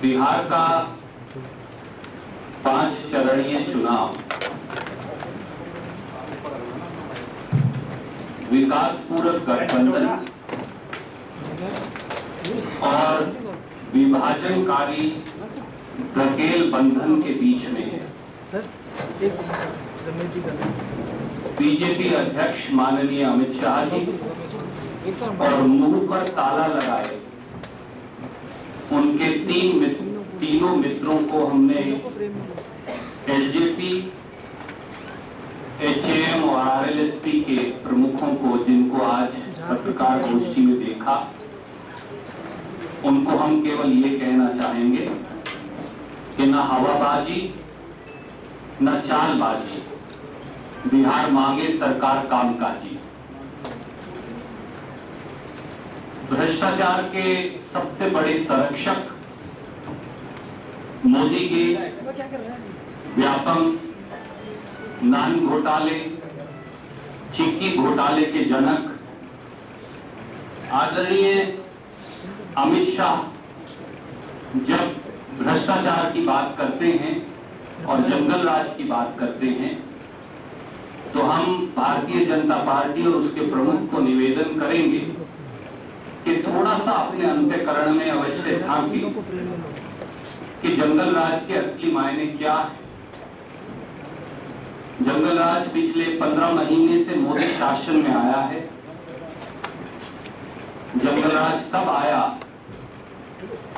बिहार का 5 चरणीय चुनाव विकास पूरक गठबंधन और विभाजनकारी ड्रकेल बंधन के बीच में है। बीजेपी अध्यक्ष माननीय अमित शाह जी और मुंह पर ताला लगाए उनके तीनों मित्रों को हमने एलजेपी, एचएएम और आरएलएसपी के प्रमुखों को, जिनको आज पत्रकार गोष्ठी में देखा, उनको हम केवल ये कहना चाहेंगे कि न हवाबाजी न चालबाजी, बिहार मांगे सरकार कामकाजी। भ्रष्टाचार के सबसे बड़े संरक्षक मोदी के व्यापक नान घोटाले, चिक्की घोटाले के जनक आदरणीय अमित शाह जब भ्रष्टाचार की बात करते हैं और जंगल राज की बात करते हैं, तो हम भारतीय जनता पार्टी और उसके प्रमुख को निवेदन करेंगे कि थोड़ा सा अपने अंतःकरण में अवश्य झांकें कि जंगल राज के असली मायने क्या है। जंगल राज पिछले 15 महीने से मोदी शासन में आया है। जंगल राज तब आया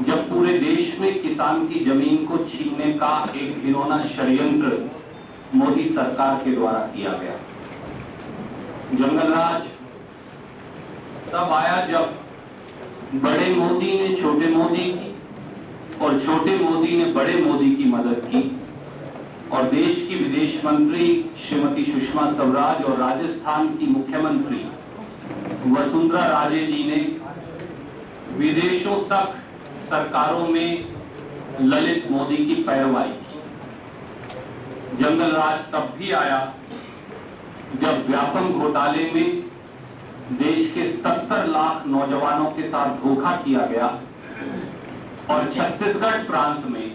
जब पूरे देश में किसान की जमीन को छीनने का एक घिनौना षड्यंत्र मोदी सरकार के द्वारा किया गया। जंगल राज तब आया जब बड़े मोदी ने छोटे मोदी की और छोटे मोदी ने बड़े मोदी की मदद की, और देश की विदेश मंत्री श्रीमती सुषमा स्वराज और राजस्थान की मुख्यमंत्री वसुंधरा राजे जी ने विदेशों तक सरकारों में ललित मोदी की पैरवाई की। जंगल राज तब भी आया जब व्यापम घोटाले में देश के 77 लाख नौजवानों के साथ धोखा किया गया और छत्तीसगढ़ प्रांत में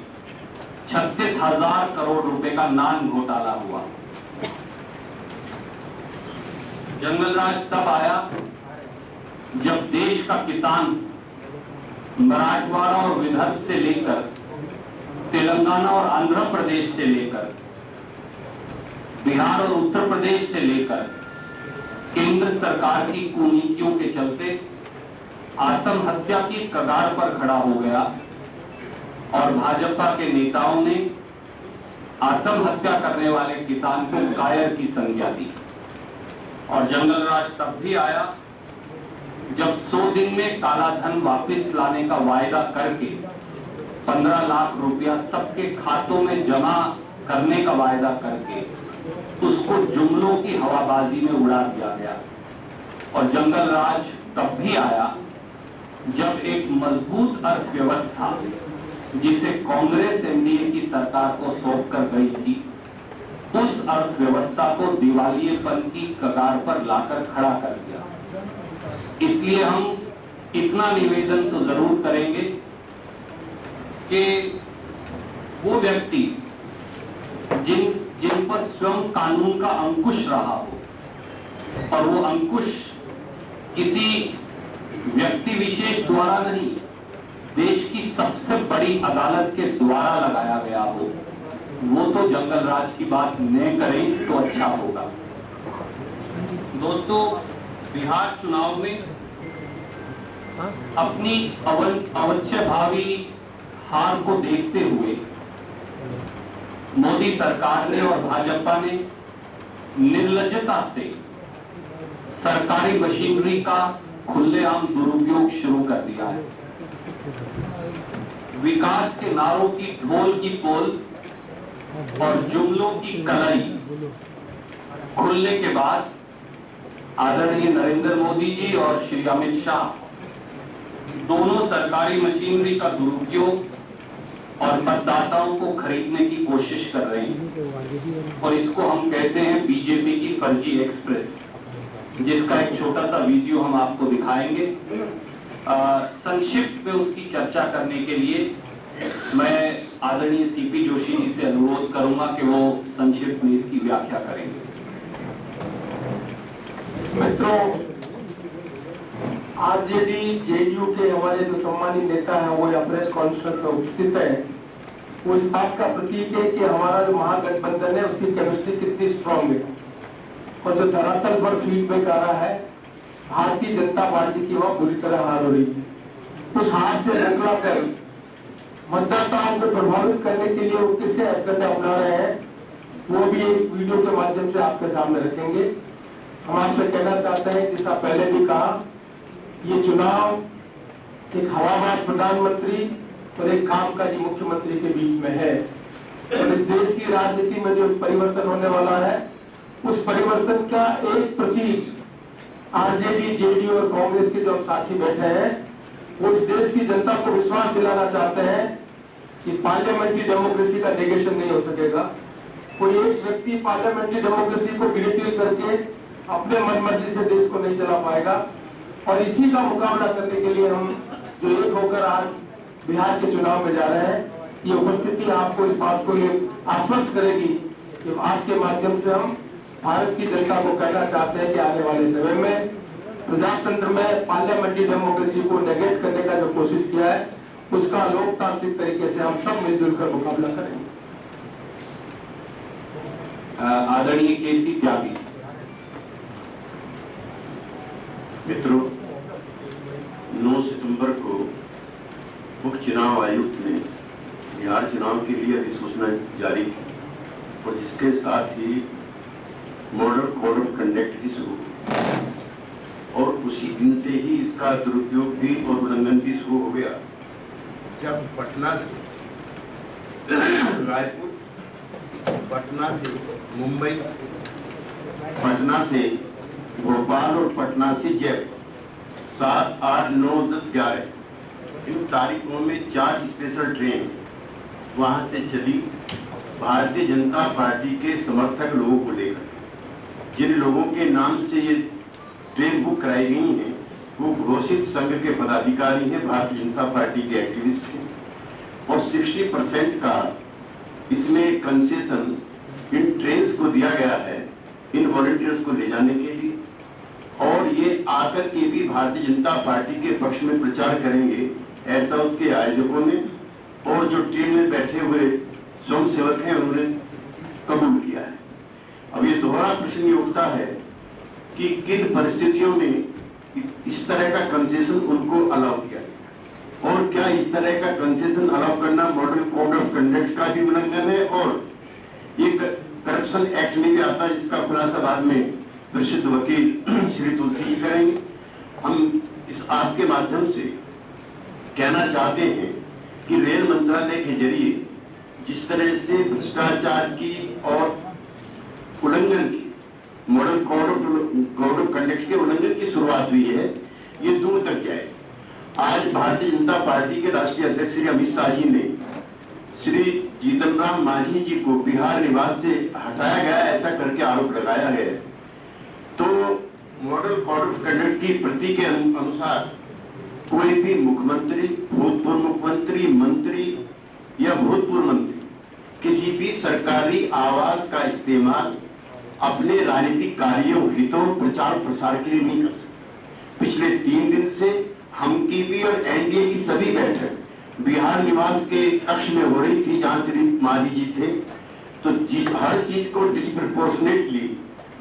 36,000 करोड़ रुपए का नान घोटाला हुआ। जंगल राज तब आया जब देश का किसान मराठवाड़ा और विदर्भ से लेकर तेलंगाना और आंध्र प्रदेश से लेकर बिहार और उत्तर प्रदेश से लेकर केंद्र सरकार की कुनीतियों के चलते आत्महत्या की कगार पर खड़ा हो गया, और भाजपा के नेताओं ने आत्महत्या करने वाले किसान को कायर की संज्ञा दी। और जंगल राज तब भी आया जब 100 दिन में काला धन वापस लाने का वायदा करके 15 लाख रुपया सबके खातों में जमा करने का वायदा करके उसको जुमलों की हवाबाजी में उड़ा दिया गया। और जंगल राज तब भी आया जब एक मजबूत अर्थव्यवस्था, जिसे कांग्रेस एनडीए की सरकार को सौंप कर गई थी, उस अर्थव्यवस्था को दिवालियेपन की कगार पर लाकर खड़ा कर दिया। इसलिए हम इतना निवेदन तो जरूर करेंगे कि वो व्यक्ति जिन पर स्वयं कानून का अंकुश रहा हो, और वो अंकुश किसी व्यक्ति विशेष द्वारा नहीं, देश की सबसे बड़ी अदालत के द्वारा लगाया गया हो, वो तो जंगल राज की बात न करें तो अच्छा होगा। दोस्तों, बिहार चुनाव में अपनी अवश्य भावी हार को देखते हुए मोदी सरकार ने और भाजपा ने निर्लज्जता से सरकारी मशीनरी का खुलेआम दुरुपयोग शुरू कर दिया है। विकास के नारों की ढोल की पोल और जुमलों की कलाई खुलने के बाद आदरणीय नरेंद्र मोदी जी और श्री अमित शाह दोनों सरकारी मशीनरी का दुरुपयोग और मतदाताओं को खरीदने की कोशिश कर रहे हैं, और इसको हम कहते हैं बीजेपी की फर्जी एक्सप्रेस, जिसका एक छोटा सा वीडियो हम आपको दिखाएंगे। संक्षिप्त में उसकी चर्चा करने के लिए मैं आदरणीय सीपी जोशी जी से अनुरोध करूंगा कि वो संक्षिप्त में इसकी व्याख्या करेंगे। मित्रों, आरजेडी जेडीयू के हमारे जो सम्मानित नेता हैं वो यहाँ प्रेस कॉन्फ्रेंस में उपस्थित है। वो इस बात का प्रतीक है कि हमारा जो महागठबंधन है उसकी केमिस्ट्री कितनी स्ट्रांग है। और जो धरातल पर फीडबैक आ रहा है, भारतीय जनता पार्टी की वह बुरी तरह हार हो रही है। उस हार से निकला कर मतदाताओं को प्रभावित करने के लिए वो किसे हरकतें अपना रहे हैं, वो भी एक वीडियो के माध्यम से आपके सामने रखेंगे। हम आपसे कहना चाहते हैं, जैसा पहले भी कहा, ये चुनाव एक हवाबाज प्रधानमंत्री और एक कामकाजी मुख्यमंत्री के बीच में है। और इस देश की राजनीति में जो परिवर्तन होने वाला है, उस परिवर्तन का एक प्रतीक आरजेडी, जेडीयू और कांग्रेस के जो हम साथी बैठे हैं, वो इस देश की जनता को विश्वास दिलाना चाहते हैं कि पार्लियामेंट्री डेमोक्रेसी का नेगेशन नहीं हो सकेगा। कोई एक व्यक्ति पार्लियामेंट्री डेमोक्रेसी को गिरफ्तार करके अपने मनमर्जी से देश को नहीं चला पाएगा। और इसी का मुकाबला करने के लिए हम जो एक होकर आज बिहार के चुनाव में जा रहे हैं, ये उपस्थिति आपको इस बात को ये आश्वस्त करेगी कि आज के माध्यम से हम भारत की जनता को कहना चाहते हैं कि आने वाले समय में प्रजातंत्र में पार्लियामेंट्री डेमोक्रेसी को नेगेट करने का जो कोशिश किया है, उसका लोकतांत्रिक तरीके से हम सब मिलजुल कर मुकाबला करेंगे। आदरणीय केसी त्यागी। मित्रों, 9 सितंबर को मुख्य चुनाव आयुक्त ने बिहार चुनाव के लिए अधिसूचना जारी की और जिसके साथ ही मॉडल कोड ऑफ कंडक्ट भी शुरू हुई और उसी दिन से ही इसका दुरुपयोग भी और उल्लंघन भी शुरू हो गया। जब पटना से रायपुर, पटना से मुंबई, पटना से भोपाल और पटना से जयपुर 7, 8, 9, 10, 11 इन तारीखों में 4 स्पेशल ट्रेन वहां से चली भारतीय जनता पार्टी के समर्थक लोगों को लेकर। जिन लोगों के नाम से ये ट्रेन बुक कराई गई हैं, वो घोषित संघ के पदाधिकारी हैं, भारतीय जनता पार्टी के एक्टिविस्ट हैं। और 60% का इसमें कंसेशन इन ट्रेन्स को दिया गया है इन वॉलंटियर्स को ले जाने के लिए। और ये आकर के भी भारतीय जनता पार्टी के पक्ष में प्रचार करेंगे, ऐसा उसके आयोजकों ने और जो ट्रेन में बैठे हुए स्वयं सेवक हैं उन्होंने कबूल किया है। अब ये दोहरा प्रश्न ये उठता है कि किन परिस्थितियों में इस तरह का कंसेशन उनको अलाउ किया और क्या इस तरह का कंसेशन अलाउ करना मॉडल कोड ऑफ कंडक्ट का भी उल्लंघन है और ये करप्शन एक्ट में भी आता है, जिसका खुलासा बाद में प्रसिद्ध वकील श्री तुलसी जी करेंगे। हम इस आपके माध्यम से कहना चाहते हैं कि रेल मंत्रालय के जरिए जिस तरह से भ्रष्टाचार की और उल्लंघन की मॉडल कोड ऑफ कंडक्ट के उल्लंघन की शुरुआत हुई है, ये दूर तक जाए। आज भारतीय जनता पार्टी के राष्ट्रीय अध्यक्ष श्री अमित शाह जी ने श्री जीतन राम मांझी जी को बिहार निवास से हटाया गया ऐसा करके आरोप लगाया है। तो मॉडल कोड ऑफ कंडक्ट की प्रति के अनुसार कोई भी मुख्यमंत्री, भूतपूर्व मुख्यमंत्री, मंत्री या भूतपूर्व मंत्री किसी भी सरकारी आवास का इस्तेमाल अपने राजनीतिक कार्यों, हितों, प्रचार प्रसार के लिए नहीं कर सकते। पिछले 3 दिन से हम की भी और एनडीए की सभी बैठक बिहार निवास के कक्ष में हो रही थी, जहां श्री मांझी जी थे। तो हर चीज को डिस्प्रपोर्शनेटली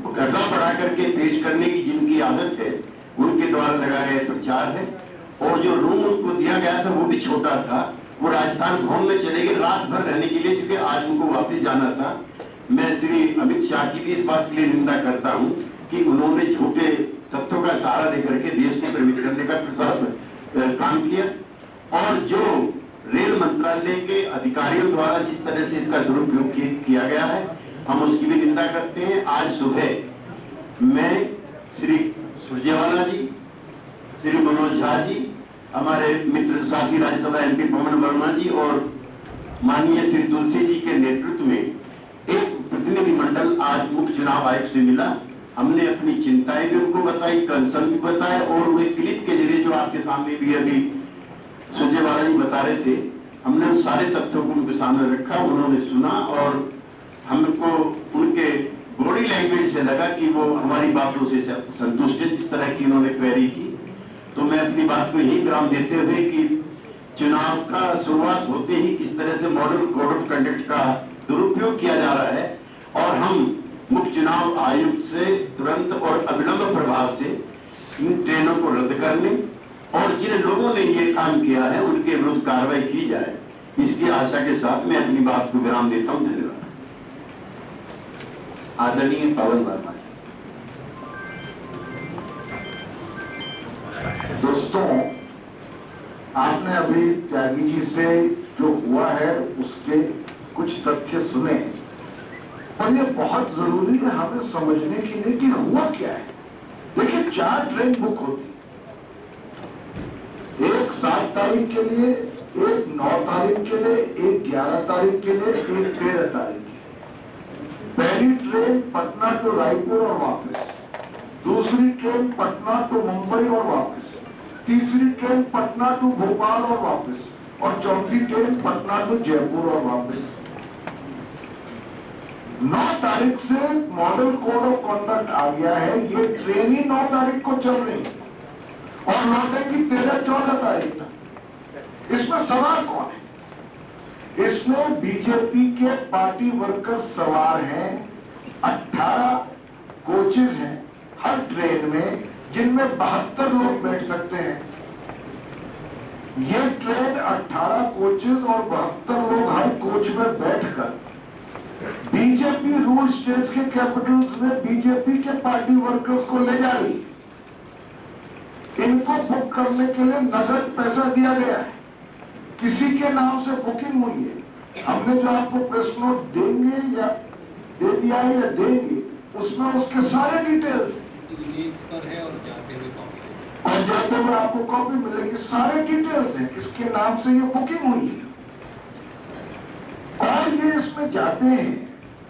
घटा बढ़ा करके पेश करने की जिनकी आदत है, उनके द्वारा लगाया गया प्रचार है। और जो रूम उनको दिया गया था वो भी छोटा था, वो राजस्थान भवन में चले गए रात भर रहने के लिए, क्योंकि आज उनको वापस जाना था। मैं श्री अमित शाह की भी इस बात के लिए निंदा करता हूं कि उन्होंने झूठे तथ्यों का सहारा देकर के देश को भ्रमित करने का काम किया। और जो रेल मंत्रालय के अधिकारियों द्वारा जिस तरह से इसका दुरुपयोग किया गया है, हम उसकी भी निंदा करते हैं। आज सुबह मैं श्री सुरजेवाला जी, श्री मनोज झा जी, हमारे मित्र साथी राज्यसभा एमपी पवन वर्मा जी और माननीय श्री तुलसी जी के नेतृत्व में एक प्रतिनिधिमंडल आज मुख्य चुनाव आयुक्त से मिला। हमने अपनी चिंताएं भी उनको बताई, कंसर्न भी बताया और वो क्लिप के जरिए जो आपके सामने भी अभी सुरजेवाला जी बता रहे थे, हमने उन सारे तथ्यों को उनके सामने रखा, उन्होंने सुना और हमको उनके बॉडी लैंग्वेज से लगा कि वो हमारी बातों से संतुष्ट है, जिस तरह की उन्होंने क्वेरी की। तो मैं अपनी बात को यही विराम देते हुए कि चुनाव का शुरुआत होते ही किस तरह से मॉडल कोड ऑफ कंडक्ट का दुरुपयोग किया जा रहा है और हम मुख्य चुनाव आयुक्त से तुरंत और अविलंब प्रभाव से इन ट्रेनों को रद्द करने और जिन लोगों ने ये काम किया है उनके विरुद्ध कार्रवाई की जाए, इसकी आशा के साथ मैं अपनी बात को विराम देता हूं। धन्यवाद। आदरणीय पवन वर्मा। दोस्तों, आपने अभी त्यागी जी से जो हुआ है उसके कुछ तथ्य सुने और ये बहुत जरूरी है हमें समझने के लिए कि हुआ क्या है। देखिए, 4 ट्रेन बुक होती, एक 7 तारीख के लिए, एक 9 तारीख के लिए, एक 11 तारीख के लिए, एक 13 तारीख के लिए। पहली ट्रेन पटना टू रायपुर और वापस, दूसरी ट्रेन पटना टू मुंबई और वापस, तीसरी ट्रेन पटना टू भोपाल और वापस और चौथी ट्रेन पटना टू जयपुर और वापस। 9 तारीख से मॉडल कोड ऑफ कंडक्ट आ गया है, ये ट्रेन ही 9 तारीख को चल रही है और लौटेगी 13-14 तारीख तक। इसमें सवाल कौन है? इसमें बीजेपी के पार्टी वर्कर्स सवार हैं। 18 कोचेज हैं हर ट्रेन में, जिनमें 72 लोग बैठ सकते हैं। ये ट्रेन 18 कोचेज और 72 लोग हर कोच में बैठकर बीजेपी रूल स्टेट्स के कैपिटल्स में बीजेपी के पार्टी वर्कर्स को ले जा रही। इनको बुक करने के लिए नगद पैसा दिया गया है, किसी के नाम से बुकिंग हुई है। हमने जो आपको प्रेस नोट देंगे या दे दिया है या देंगे, उसमें उसके सारे डिटेल्स है और जाते हुए आपको कॉपी मिलेगी, सारे डिटेल्स हैं किसके नाम से ये बुकिंग हुई है। और ये इसमें जाते हैं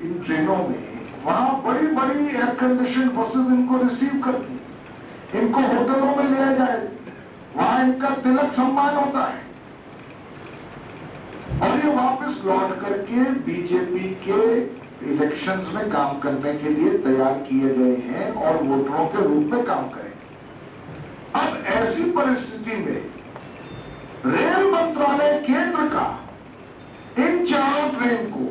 इन ट्रेनों में, वहां बड़ी बड़ी एयर कंडीशन बसेस इनको रिसीव करती, इनको होटलों में लिया जाए, वहां इनका तिलक सम्मान होता है और ये वापस लौट करके बीजेपी के इलेक्शंस में काम करने के लिए तैयार किए गए हैं और वोटरों के रूप में काम करेंगे। अब ऐसी परिस्थिति में रेल मंत्रालय केंद्र का इन 4 ट्रेन को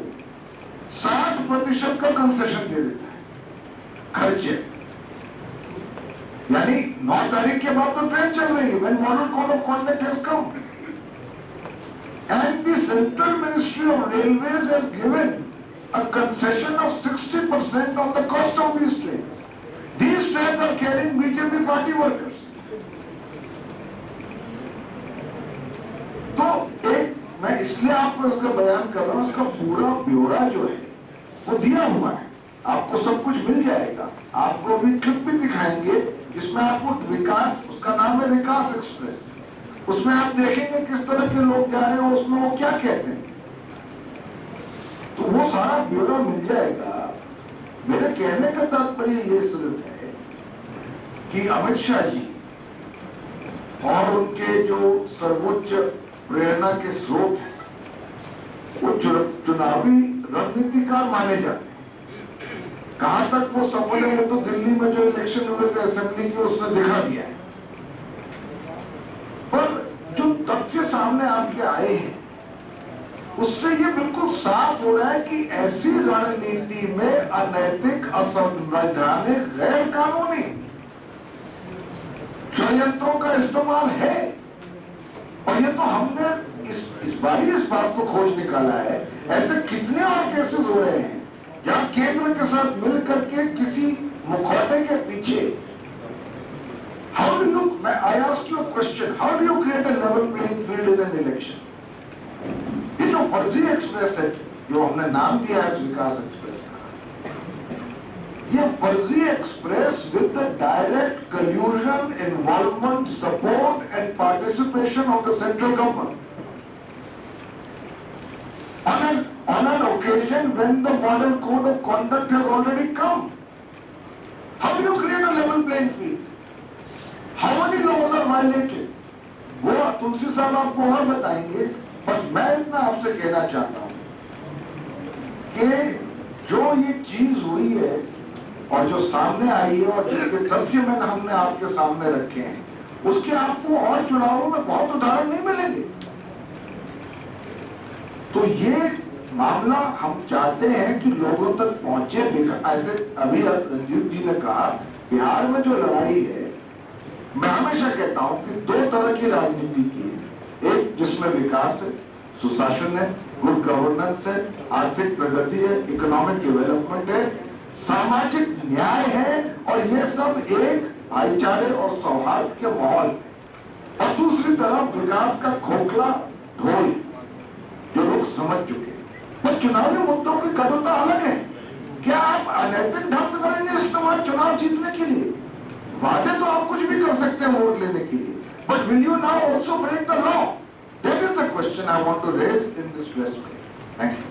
60% का कंसेशन दे देता है खर्चे। यानी 9 तारीख के बाद तो ट्रेन चल रही है, when model code of conduct has come and the central ministry of railways has given a concession of 60% on the cost of these trains. These trains are carrying BJP party workers. तो एक मैं इसलिए आपको इसका बयान कर रहा हूं, उसका पूरा ब्यौरा जो है वो दिया हुआ है, आपको सब कुछ मिल जाएगा। आपको अभी क्लिप भी दिखाएंगे जिसमें आपको विकास, उसका नाम है विकास एक्सप्रेस, उसमें आप देखेंगे किस तरह के लोग जा रहे हैं, उसमें वो क्या कहते हैं, तो वो सारा ब्यौरा मिल जाएगा। मेरे कहने का तात्पर्य ये सिर्फ है कि अमित शाह जी और उनके जो सर्वोच्च प्रेरणा के स्रोत हैं वो चुनावी रणनीतिकार माने जाते हैं। कहां तक वो सफल है, वो तो दिल्ली में जो इलेक्शन हुए थे असेंबली के, उसने दिखा दिया है। पर जो तथ्य सामने आपके आए हैं उससे ये बिल्कुल साफ हो रहा है कि ऐसी रणनीति में अनैतिक, असंवैधानिक, गैर कानूनी षड्यंत्रों का इस्तेमाल है। और ये तो हमने इस बात को खोज निकाला है। ऐसे कितने और केसेस हो रहे हैं जहां केंद्र के साथ मिलकर के किसी मुखौटे के पीछे, how do you, I ask you a question, how do you create a level playing field in an election? ये जो फर्जी एक्सप्रेस है, जो हमने नाम दिया है विकास एक्सप्रेस का, ये फर्जी express with the direct कल्यूजन, involvement, support and participation of the central government on an occasion when the model code of conduct has already come. How do you create a level playing field? How many laws are violated? वो तुलसी साहब आपको और बताएंगे बस मैं इतना आपसे कहना चाहता हूं कि जो ये चीज हुई है और जो सामने आई है और जिसके तथ्य मैंने हमने आपके सामने रखे हैं, उसके आपको और चुनावों में बहुत उदाहरण नहीं मिलेंगे। तो ये मामला हम चाहते हैं कि लोगों तक पहुंचे। ऐसे अभी रंजीत जी ने कहा, बिहार में जो लड़ाई है, मैं हमेशा कहता हूं कि दो तरह की राजनीति की है। एक जिसमें विकास है, सुशासन है, गुड गवर्नेंस है, आर्थिक प्रगति है, इकोनॉमिक डेवलपमेंट है, सामाजिक न्याय है, और ये सब एक भाईचारे और सौहार्द के माहौल। और दूसरी तरफ विकास का खोखला ढोल जो लोग समझ चुके हैं। तो चुनावी मुद्दों की कटुता अलग है। क्या आप अनैतिक ढंग करेंगे इस्तेमाल चुनाव जीतने के लिए? वादे तो आप कुछ भी कर सकते हैं वोट लेने के लिए, but will you now also break the law? That is the question I want to raise in this press meet. Thank you.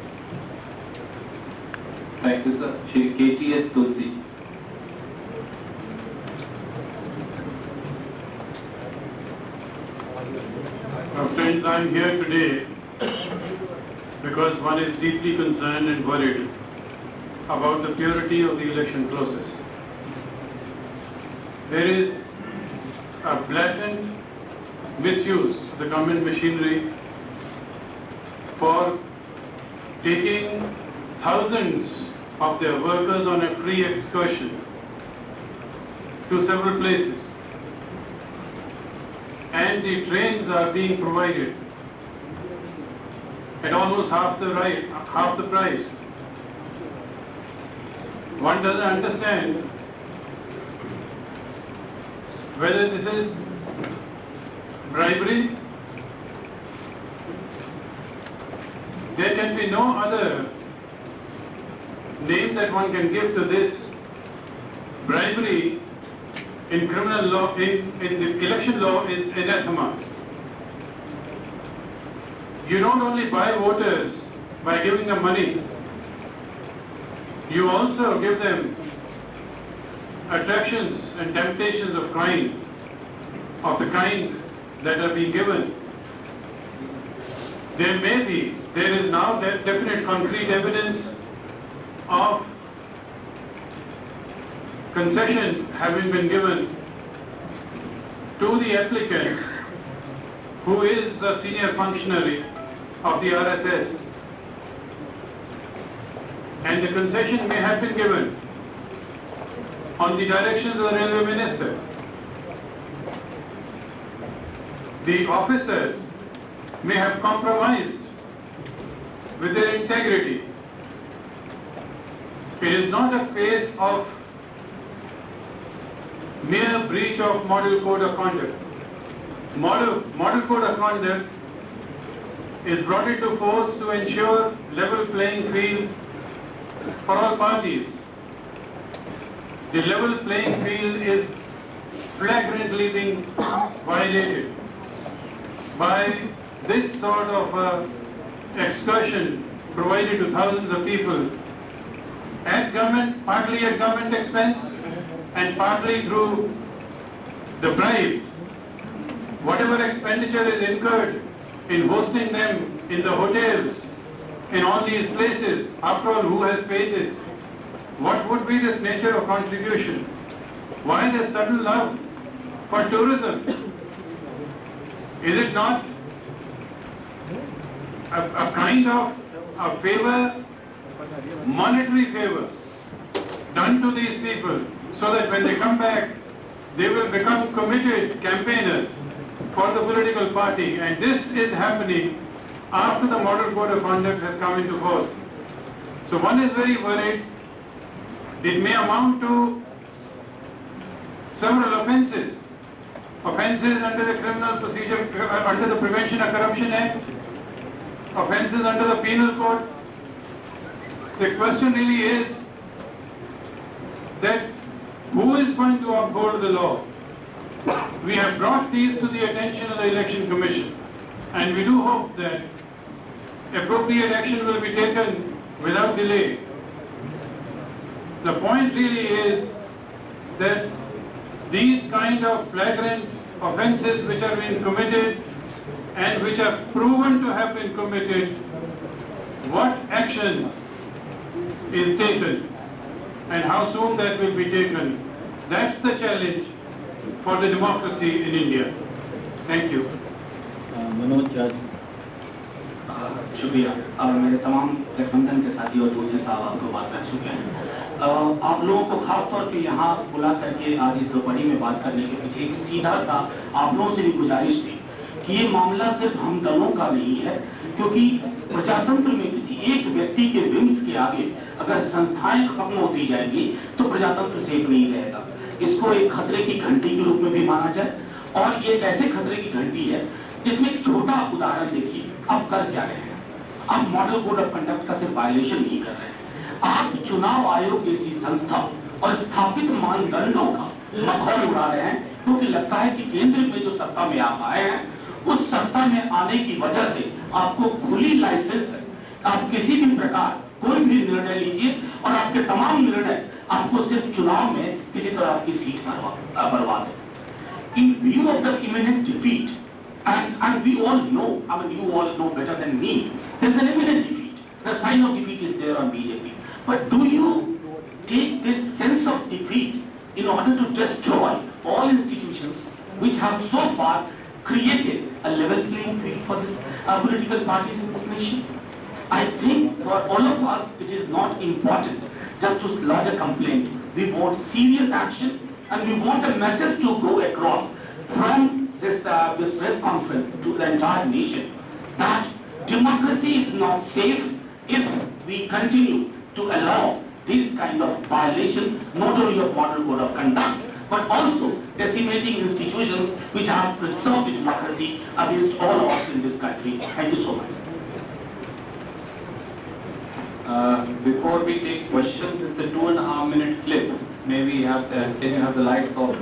Thank you sir. Shri KTS Tulsi. Friends, I am here today because one is deeply concerned and worried about the purity of the election process. There is a blatant misuse of the government machinery for taking thousands of their workers on a free excursion to several places. And the trains are being provided at almost half the price. One doesn't understand whether this is bribery. There can be no other name that one can give to this. Bribery in criminal law, in the election law, is anathema. You don't only buy voters by giving them money, you also give them attractions and temptations of crime of the kind that are being given. There is now definite concrete evidence of concession having been given to the applicant, who is a senior functionary of the RSS, and the concession may have been given on the directions of the railway minister. The officers may have compromised with their integrity. It is not a case of mere breach of model code of conduct. Model code of conduct is brought into force to ensure level playing field for all parties. The level playing field is flagrantly being violated by this sort of excursion provided to thousands of people at government, partly at government expense and partly through the bribe. Whatever expenditure is incurred in hosting them in the hotels, in all these places, after all, who has paid this? What would be this nature of contribution? Why this sudden love for tourism? Is it not a kind of a favor, monetary favor done to these people, so that when they come back, they will become committed campaigners for the political party? And this is happening after the model code of conduct has come into force. So one is very worried. It may amount to several offences. Offences under the Criminal Procedure, under the Prevention of Corruption Act, offences under the Penal Code. The question really is that who is going to uphold the law? We have brought these to the attention of the Election Commission, and we do hope that appropriate action will be taken without delay. The point really is that these kind of flagrant offences which are being committed and which are proven to have been committed, what action is taken and how soon that will be taken. That's the challenge for the democracy in India. Thank you. Manoj जज। शुक्रिया। मेरे तमाम गठबंधन के साथी और दूसरे साहब आपको बात कर चुके हैं। आप लोगों को खास तौर पे यहाँ बुला करके आज इस दोपहरी में बात करने के पीछे एक सीधा सा आप लोगों से भी गुजारिश थी कि ये मामला सिर्फ हम दलों का नहीं है, क्योंकि प्रजातंत्र में किसी एक व्यक्ति के विम्स के आगे अगर संस्थाएं खत्म होती जाएंगी तो प्रजातंत्र सेफ नहीं रहेगा। इसको एक खतरे की घंटी के रूप में भी माना जाए, और ये एक ऐसे खतरे की घंटी है जिसमें एक छोटा उदाहरण देखिए। आप कर क्या रहे हैं? आप मॉडल कोड ऑफ कंडक्ट का सिर्फ वायलेशन नहीं कर रहे हैं, आप चुनाव आयोग जैसी संस्था और स्थापित मानदंडों का मखौल उड़ा रहे हैं, क्योंकि लगता है कि केंद्र में जो सत्ता में आप आए हैं उस सत्ता में आने की वजह से आपको खुली लाइसेंस है, आप किसी भी प्रकार कोई भी निर्णय लीजिए और आपके तमाम निर्णय आपको सिर्फ चुनाव में किसी तरह आपकी सीट बर्बाद है। In view of the imminent defeat, and we all know, I mean you all know better than me, there's an imminent defeat. The sign of defeat is there on BJP. But do you take this sense of defeat in order to destroy all institutions which have so far created a level playing field for this political parties in this nation? I think for all of us it is not important just to lodge a complaint. We want serious action, and we want a message to go across from this press conference to the entire nation that democracy is not safe if we continue to allow this kind of violation, not only of model code of conduct, but also decimating institutions which have preserved democracy against all odds in this country. Thank you so much. Before we take questions, it's a 2.5 minute clip. Maybe you have can you have the lights off?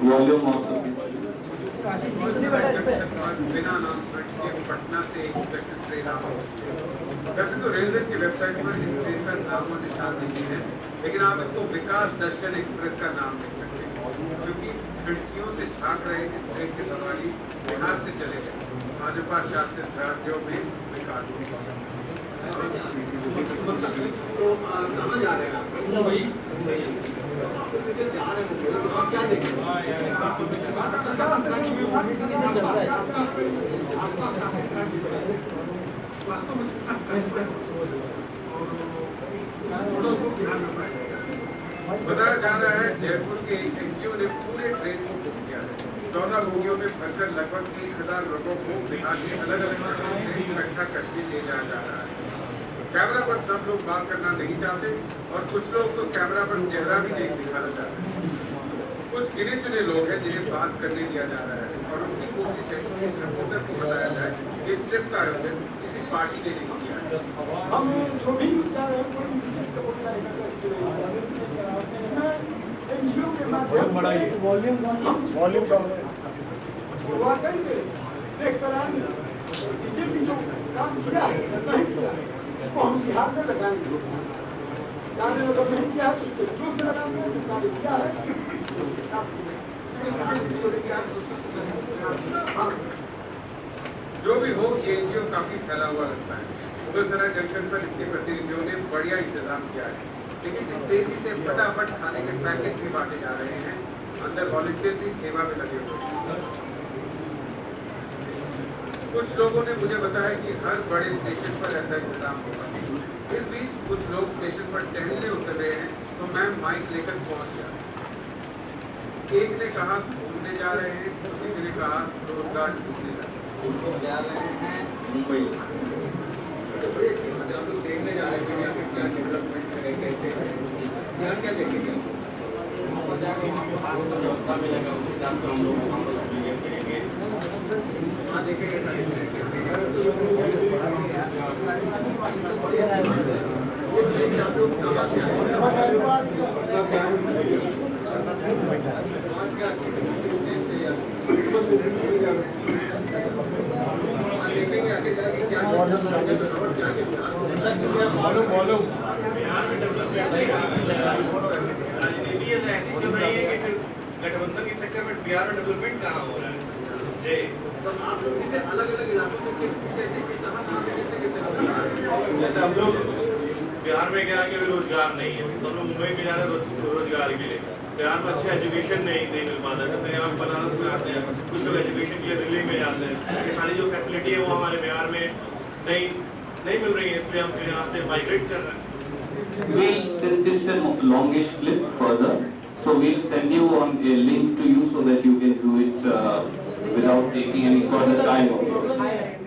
Volume also. बिना announcement के पटना से एक special train आ रही है। वैसे तो railway की website पर इस ट्रेन का नाम और निशान नहीं है, लेकिन आप इसको विकास दर्शन एक्सप्रेस का नाम दे सकते हैं, क्योंकि खिड़कियों से झांक रहे इस ट्रेन के सवारी बिहार से चले गए भाजपा शासित राज्यों में विकास। तो कहाँ जा रहे हैं आप? क्या देखेंगे? बताया जा रहा है जयपुर के एक एनजीओ ने पूरे ट्रेन को बुक किया है। 14 बोगियों में भरकर लगभग 1000 लोगों को बिहार के अलग अलग जगहों से इकट्ठा करके ले जाया जा रहा है। कैमरा पर सब लोग बात करना नहीं चाहते और कुछ लोग तो कैमरा पर चेहरा भी नहीं दिखाना चाहते। कुछ गिने चुने लोग हैं जिन्हें बात करने दिया जा रहा है और उनकी कोशिश है कि इस रिपोर्टर को बताया जाए कि इस ट्रिप का आयोजन किसी पार्टी ने नहीं किया है। हम जो भी एनजीओ के माध्यम वॉल्यूम देख कर आएंगे बीजेपी जो काम किया है नहीं किया है उसको हम बिहार में लगाएंगे। जाने अगर नहीं किया है तो उसको जोर से लगाएंगे, जो कार्य किया है जो भी हो ये एनजीओ काफी फैला हुआ लगता है। मुगलसराय जंक्शन पर इसके प्रतिनिधियों ने बढ़िया इंतजाम किया है, लेकिन इस तेजी से फटाफट खाने के पैकेट भी बांटे जा रहे हैं। अंदर वॉलंटियर भी सेवा में लगे हुए हैं। कुछ लोगों ने मुझे बताया कि हर बड़े स्टेशन पर ऐसा इंतजाम होगा। इस बीच कुछ लोग स्टेशन पर टहलने उतर रहे हैं तो मैं माइक लेकर पहुंच गया। एक ने कहा घूमने जा रहे हैं, किसी ने कहा रोजगार ढूंढने जा रहे हैं मुंबई। हम लोग देखने जा रहे हैं यहाँ पे क्या डेवलपमेंट करेंगे, यहाँ क्या देखेंगे व्यवस्था मिलेगा उस हिसाब से हम लोग वहाँ पर करेंगे, वहाँ देखेंगे। राजनीति ऐसी चल रही है कि गठबंधन के चक्कर में बिहार में डेवलपमेंट कहाँ हो रहा है जी तो आप लोग इसे अलग-अलग इलाकों से जैसे हम लोग बिहार में क्या कि रोजगार नहीं है तो हम लोग मुंबई में जा रहे हैं रोजगार के लिए बिहार में अच्छा एजुकेशन नहीं मिल पाता जैसे यहाँ बनारस में आते हैं कुछ लोग एजुकेशन के लिए दिल्ली में जाते हैं ये सारी जो फैसिलिटी है वो हमारे बिहार में नहीं मिल रही है इसलिए हम फिर यहाँ से माइग्रेट कर रहे हैं Since it's a longish clip further, so we'll send you on a link to you so that you can do it without taking any further time of yours.